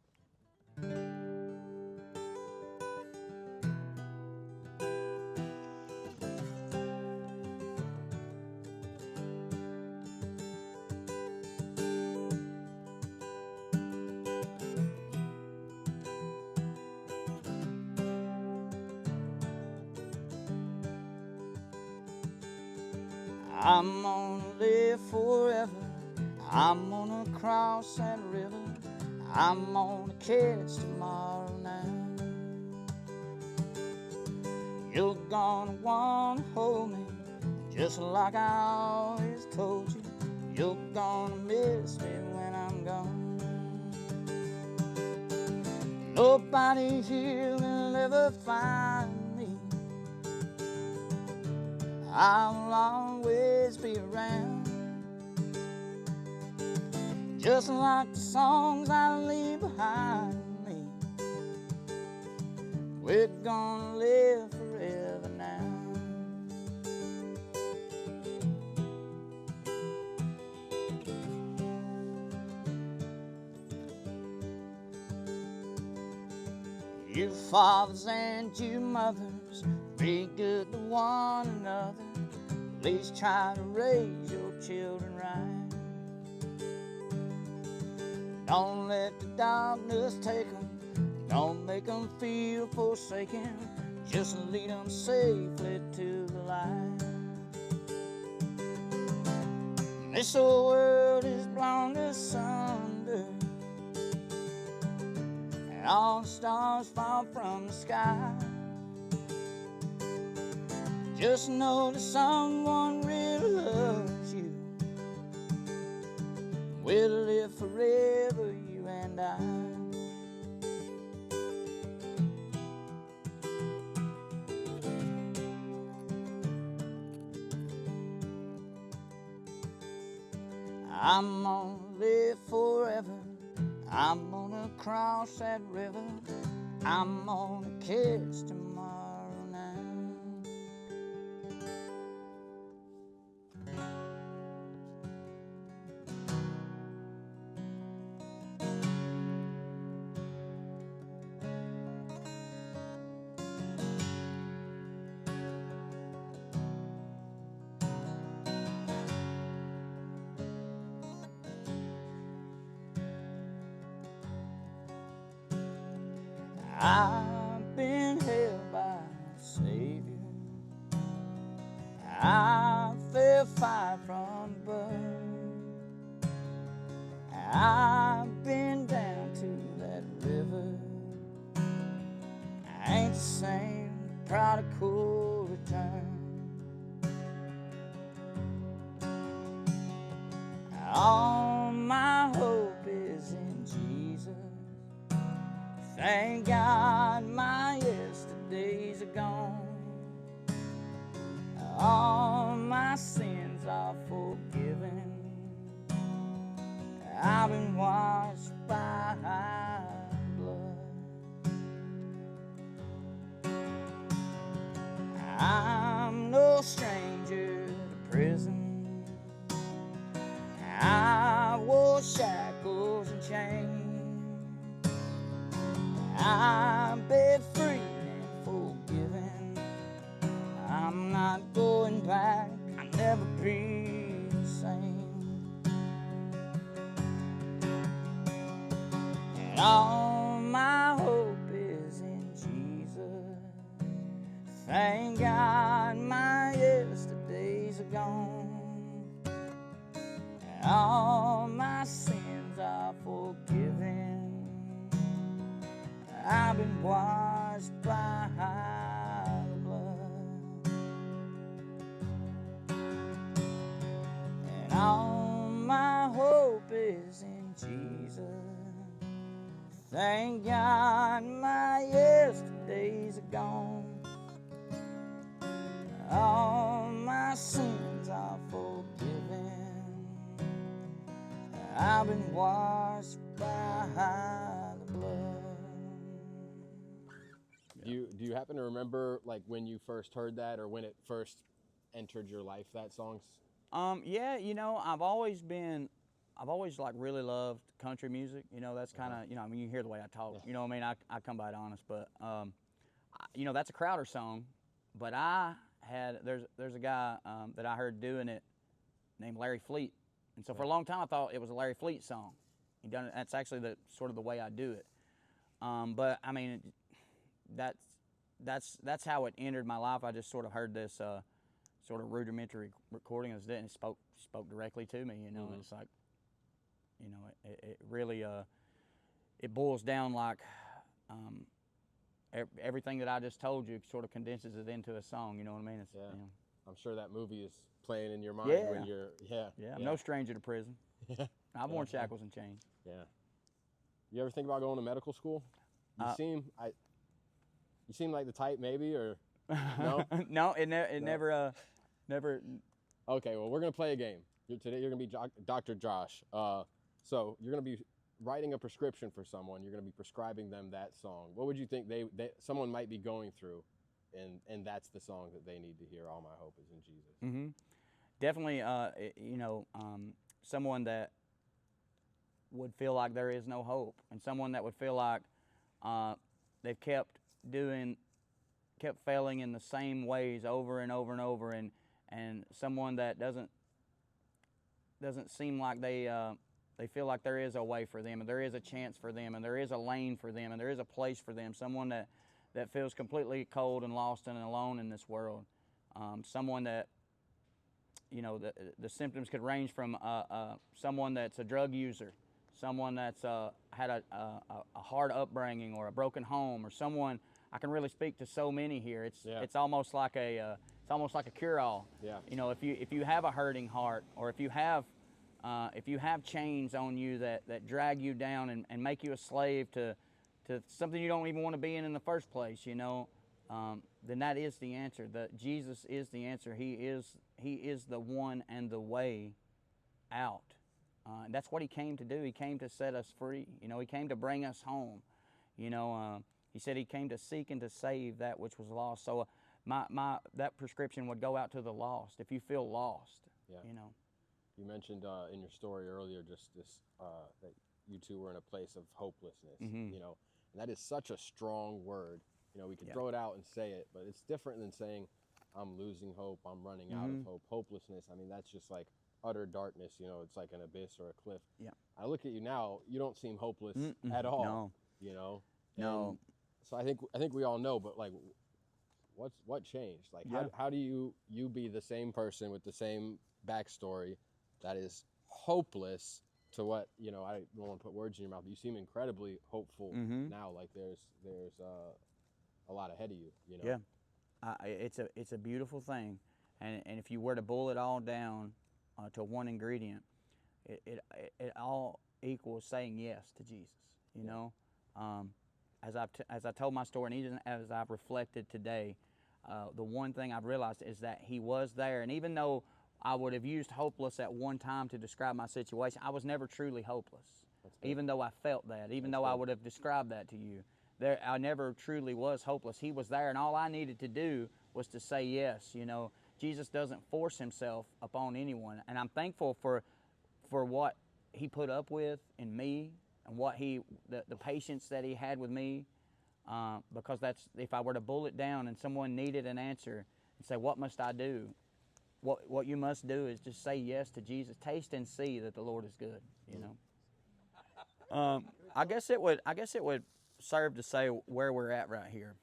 I'm gonna live forever. I'm gonna cross that river. I'm gonna catch tomorrow now. You're gonna wanna hold me just like I always told you. You're gonna miss me when I'm gone. Nobody here will ever find me I'll always be around. Just like the songs I leave behind me, we're gonna live forever now. You fathers and you mothers, be good to one another. Please try to raise your children right. Don't let the darkness take them. Don't make them feel forsaken. Just lead them safely to the light. This old world is blown asunder, and all the stars fall from the sky. Just know that someone really loves you. We'll live forever, you and I. I'm gonna live forever. I'm gonna cross that river. I'm gonna catch tomorrow now. I've been held by a Savior. I fell fire from birth. I've been down to that river. I ain't the same, prodigal return. All my hope is in Jesus. Thank God my yesterdays are gone. All my sins are forgiven. I've been washed by blood. I'm no stranger to prison. I wore shackles and chains. I've been free and forgiven. I'm not going back. I'll never be the same. And all my hope is in Jesus. Thank God my yesterdays are gone. And all my sins are forgiven. I've been washed by the blood. And all my hope is in Jesus. Thank God my yesterdays are gone. All my sins are forgiven. I've been washed by the blood. Do you happen to remember like when you first heard that or when it first entered your life, that song? Yeah, you know, I've always like really loved country music. You know, that's kind of, you know, I mean, you hear the way I talk. You know what I mean? I come by it honest, but you know, that's a Crowder song. But there's a guy that I heard doing it named Larry Fleet, and so for a long time I thought it was a Larry Fleet song. He done it. That's actually the sort of the way I do it. But I mean, that's how it entered my life. I just sort of heard this sort of rudimentary recording of it, and it spoke directly to me. You know, Mm-hmm. It's like, you know, it really it boils down like everything that I just told you sort of condenses it into a song. You know what I mean? It's, Yeah. you know, I'm sure that movie is playing in your mind Yeah. when you're I'm no stranger to prison. I've worn shackles and chains. Yeah. You ever think about going to medical school? You seem like the type maybe, or no? No, it never Never. Okay, well, we're gonna play a game. Today you're gonna be Dr. Josh. So you're gonna be writing a prescription for someone. You're gonna be prescribing them that song. What would you think someone might be going through, and that's the song that they need to hear? All my hope is in Jesus. Mm-hmm. Definitely, someone that would feel like there is no hope, and someone that would feel like they've kept failing in the same ways over and over and over, and someone that doesn't seem like they feel like there is a way for them, and there is a chance for them, and there is a lane for them, and there is a place for them. Someone that feels completely cold and lost and alone in this world. Someone that, the symptoms could range from someone that's a drug user, someone that's had a hard upbringing or a broken home, or someone. I can really speak to so many here. It's almost like a cure-all. Yeah. If you have a hurting heart, or if you have chains on you that drag you down and make you a slave to something you don't even want to be in the first place, then that is the answer. Jesus is the answer. He is the one and the way out. And that's what he came to do. He came to set us free. He came to bring us home. He said he came to seek and to save that which was lost. So that prescription would go out to the lost. If you feel lost, You mentioned in your story earlier just this that you two were in a place of hopelessness. Mm-hmm. And that is such a strong word. We can throw it out and say it, but it's different than saying I'm losing hope, I'm running out of hope. Hopelessness, I mean, that's just like utter darkness. It's like an abyss or a cliff. Yeah. I look at you now, you don't seem hopeless at all. No. And No. so I think we all know, but like, what changed? Like, how do you be the same person with the same backstory that is hopeless to what, I don't want to put words in your mouth, but you seem incredibly hopeful now. Like there's a lot ahead of you, Yeah. It's a beautiful thing. And if you were to boil it all down to one ingredient, it all equals saying yes to Jesus, As I told my story, and even as I've reflected today, the one thing I've realized is that he was there. And even though I would have used hopeless at one time to describe my situation, I was never truly hopeless. Even though I felt that, even though I would have described that to you, I never truly was hopeless. He was there, and all I needed to do was to say yes. Jesus doesn't force himself upon anyone, and I'm thankful for what he put up with in me, and what the patience that he had with me, because that's, if I were to boil it down and someone needed an answer and say, what must I do? What you must do is just say yes to Jesus. Taste and see that the Lord is good. I guess it would serve to say where we're at right here.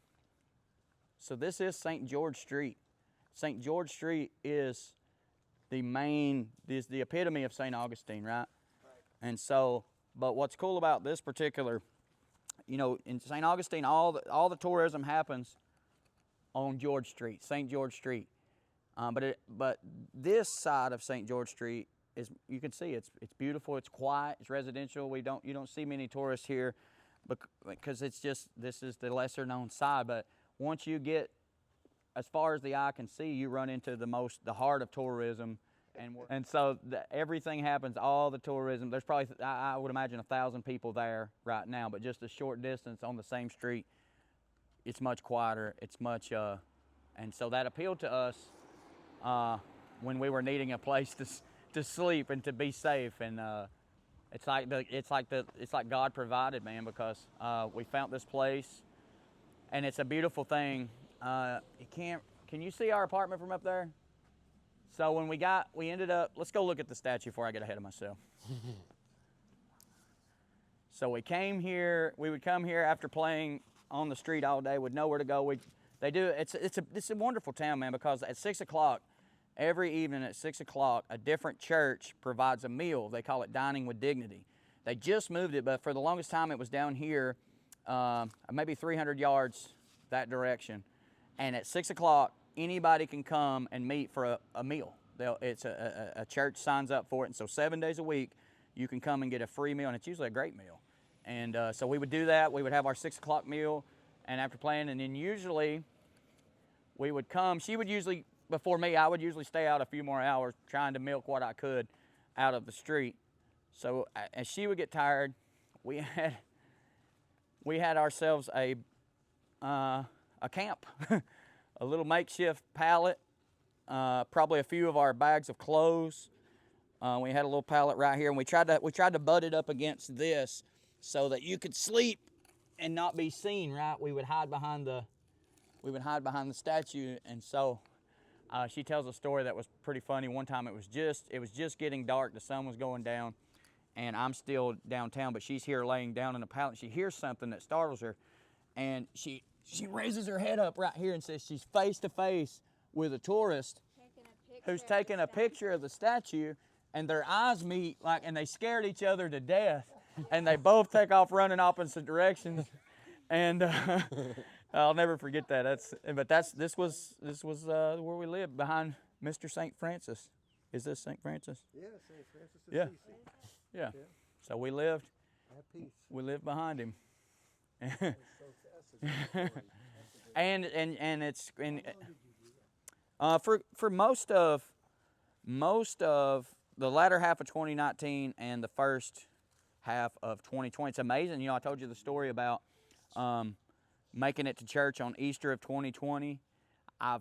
So this is St. George Street. St. George Street is the epitome of St. Augustine, right? And so, but what's cool about this particular, in St. Augustine, all the tourism happens on George Street, St. George Street. But this side of St. George Street is, you can see it's beautiful, it's quiet, it's residential. You don't see many tourists here because this is the lesser known side. But once you get as far as the eye can see, you run into the heart of tourism, and so everything happens. All the tourism. There's probably, I would imagine, 1,000 people there right now, but just a short distance on the same street, it's much quieter. It's much, and so that appealed to us when we were needing a place to sleep and to be safe. And it's like God provided, man, because we found this place, and it's a beautiful thing. Can you see our apartment from up there? So when we ended up, let's go look at the statue before I get ahead of myself. So we came here, we would come here after playing on the street all day with nowhere to go. It's a wonderful town, man, because at 6 o'clock, every evening at 6 o'clock, a different church provides a meal. They call it Dining with Dignity. They just moved it, but for the longest time it was down here, maybe 300 yards that direction. And at 6 o'clock, anybody can come and meet for a meal. It's a church signs up for it, and so 7 days a week, you can come and get a free meal, and it's usually a great meal. And so we would do that. We would have our 6 o'clock meal, and after playing, and then usually we would come. She would usually before me, I would usually stay out a few more hours trying to milk what I could out of the street. So as she would get tired, we had ourselves a camp, a little makeshift pallet, probably a few of our bags of clothes. We had a little pallet right here, and we tried to butt it up against this so that you could sleep and not be seen. Right? We would hide behind the statue, and so she tells a story that was pretty funny. One time it was just getting dark, the sun was going down, and I'm still downtown, but she's here laying down in a pallet. She hears something that startles her, and she raises her head up right here and says she's face to face with a tourist who's taking a picture of the statue, and their eyes meet, and they scared each other to death, and they both take off running opposite directions, and I'll never forget that. This was where we lived, behind Mr. St. Francis. Is this St. Francis? Yeah, St. Francis of Yeah. Assisi. Yeah. So we lived Have peace. behind him. That's a good story. and it's for most of the latter half of 2019 and the first half of 2020, it's amazing. You know, I told you the story about making it to church on Easter of 2020. I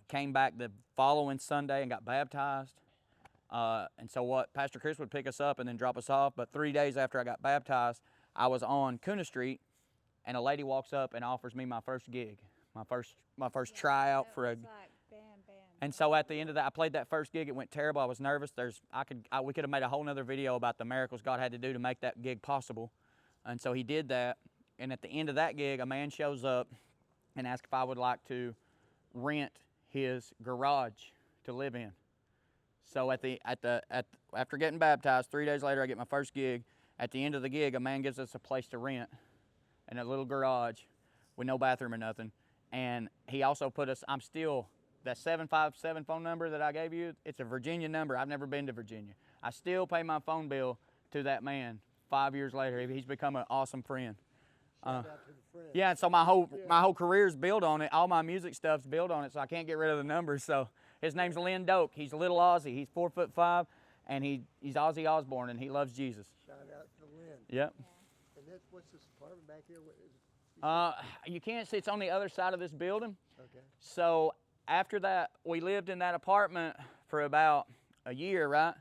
came back the following Sunday and got baptized. And so what, Pastor Chris would pick us up and then drop us off. But 3 days after I got baptized, I was on Kuna Street, and a lady walks up and offers me my first gig, my first tryout for a. Like, bam, bam. And so at the end of that, I played that first gig. It went terrible. I was nervous. We could have made a whole nother video about the miracles God had to do to make that gig possible. And so he did that. And at the end of that gig, a man shows up and asks if I would like to rent his garage to live in. So after getting baptized, 3 days later, I get my first gig. At the end of the gig, a man gives us a place to rent in a little garage with no bathroom or nothing. And he also put us, that 757 phone number that I gave you, it's a Virginia number. I've never been to Virginia. I still pay my phone bill to that man 5 years later. He's become an awesome friend. Shout out to the friend. Yeah, and so my whole career's built on it. All my music stuff's built on it, so I can't get rid of the numbers. So his name's Lynn Doak. He's a little Aussie. He's 4'5", and he's Ozzy Osbourne, and he loves Jesus. Shout out to Lynn. Yep. And what's this apartment back here? What is it? You can't see. It's on the other side of this building. Okay. So after that, we lived in that apartment for about a year, right?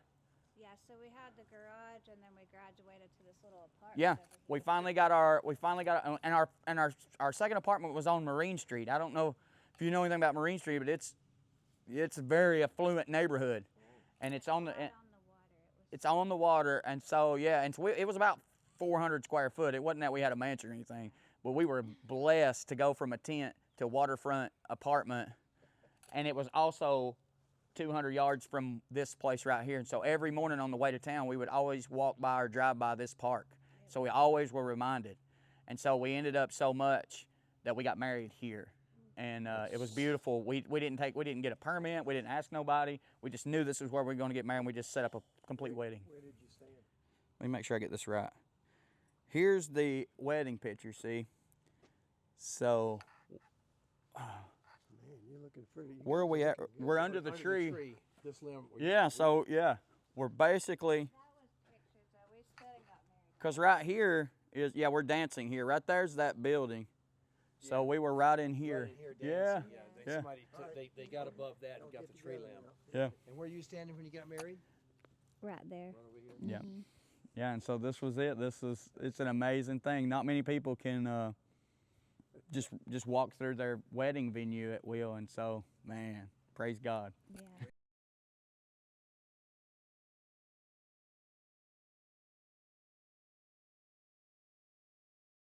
Yeah, so we had the garage, and then we graduated to this little apartment. Yeah. over here. We finally got and our second apartment was on Marine Street. I don't know if you know anything about Marine Street, but it's a very affluent neighborhood, and it's on the. Right on the water. It's on the water, and so yeah, and so it was about 400 square foot. It wasn't that we had a mansion or anything, but we were blessed to go from a tent to a waterfront apartment, and it was also 200 yards from this place right here. And so every morning on the way to town, we would always walk by or drive by this park. So we always were reminded, and so we ended up so much that we got married here. And it was beautiful. We didn't get a permit. We didn't ask nobody. We just knew this was where we were going to get married. And we just set up a complete wedding. Where did you stand? Let me make sure I get this right. Here's the wedding picture. See. So Man, you're looking pretty. where are we at? We're under the tree. This limb. Yeah. So yeah, we're basically, That was pictures, though. We still got married. cause right here is we're dancing here. Right there's that building. So we were right in here. Yeah. Yeah. Somebody they got above that and got the tree limb. Yeah. And where are you standing when you got married? Right there. Right over here. Yeah. Yeah, and so this was it. It's an amazing thing. Not many people can just walk through their wedding venue at will, and so man, praise God. Yeah. Praise